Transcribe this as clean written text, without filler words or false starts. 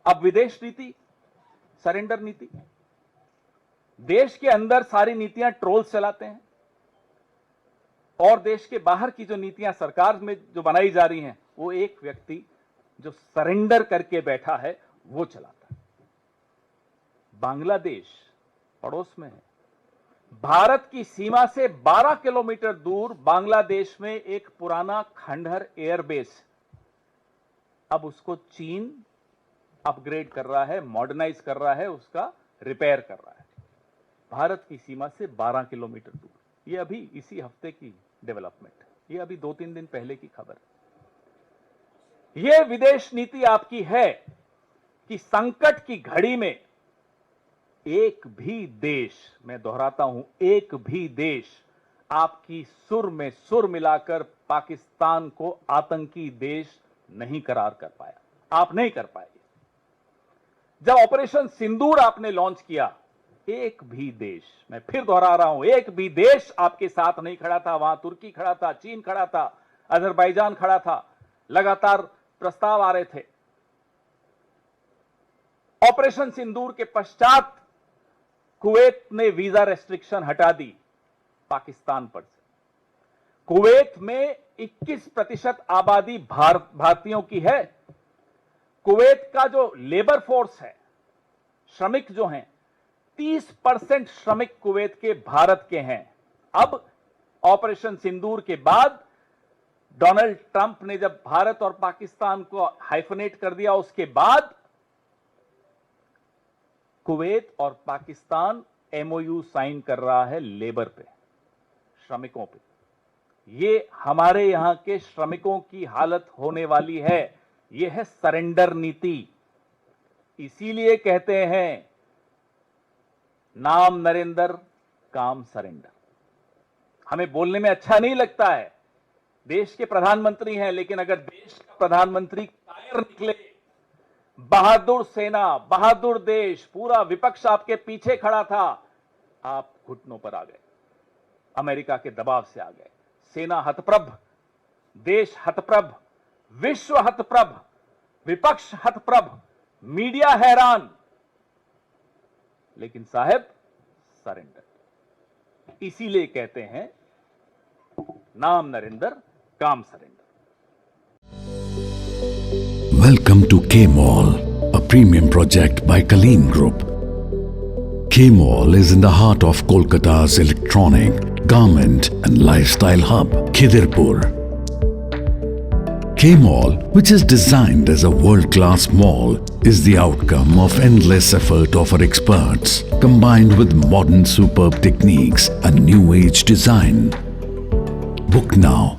अब विदेश नीति, सरेंडर नीति। देश के अंदर सारी नीतियां ट्रोल्स चलाते हैं और देश के बाहर की जो नीतियां सरकार में जो बनाई जा रही हैं वो एक व्यक्ति जो सरेंडर करके बैठा है वो चलाता है। बांग्लादेश पड़ोस में है, भारत की सीमा से 12 किलोमीटर दूर बांग्लादेश में एक पुराना खंडहर एयरबेस, अब उसको चीन अपग्रेड कर रहा है, मॉडर्नाइज कर रहा है, उसका रिपेयर कर रहा है। भारत की सीमा से 12 किलोमीटर दूर। ये अभी इसी हफ्ते की डेवलपमेंट है, ये अभी 2-3 दिन पहले की खबर है। ये विदेश नीति आपकी है कि संकट की घड़ी में एक भी देश, मैं दोहराता हूं, एक भी देश आपकी सुर में सुर मिलाकर पाकिस्तान को आतंकी देश नहीं करार कर पाया। आप नहीं कर पाए। जब ऑपरेशन सिंदूर आपने लॉन्च किया, एक भी देश, मैं फिर दोहरा रहा हूं, एक भी देश आपके साथ नहीं खड़ा था। वहां तुर्की खड़ा था, चीन खड़ा था, अजरबैजान खड़ा था, लगातार प्रस्ताव आ रहे थे। ऑपरेशन सिंदूर के पश्चात कुवैत ने वीजा रेस्ट्रिक्शन हटा दी पाकिस्तान पर से। कुवैत में 21% आबादी भारतीयों की है। कुवैत का जो लेबर फोर्स है, श्रमिक जो हैं, 30% श्रमिक कुवैत के भारत के हैं। अब ऑपरेशन सिंदूर के बाद डोनाल्ड ट्रंप ने जब भारत और पाकिस्तान को हाइफनेट कर दिया, उसके बाद कुवैत और पाकिस्तान एमओयू साइन कर रहा है लेबर पे, श्रमिकों पे। ये हमारे यहां के श्रमिकों की हालत होने वाली है। ये है सरेंडर नीति। इसीलिए कहते हैं नाम नरेंद्र, काम सरेंडर। हमें बोलने में अच्छा नहीं लगता है, देश के प्रधानमंत्री हैं, लेकिन अगर देश का प्रधानमंत्री कायर निकले, बहादुर सेना, बहादुर देश, पूरा विपक्ष आपके पीछे खड़ा था, आप घुटनों पर आ गए, अमेरिका के दबाव से आ गए। सेना हतप्रभ, देश हतप्रभ, विश्व हतप्रभ, विपक्ष हतप्रभ, मीडिया हैरान, लेकिन साहब सरेंडर। इसीलिए कहते हैं नाम नरेंद्र, काम surrender. Welcome to K-Mall, a premium project by Kaleen Group. K-Mall is in the heart of Kolkata's electronic, garment and lifestyle hub, Khidirpur. K-Mall, which is designed as a world-class mall, is the outcome of endless effort of our experts, combined with modern superb techniques and new age design. Book now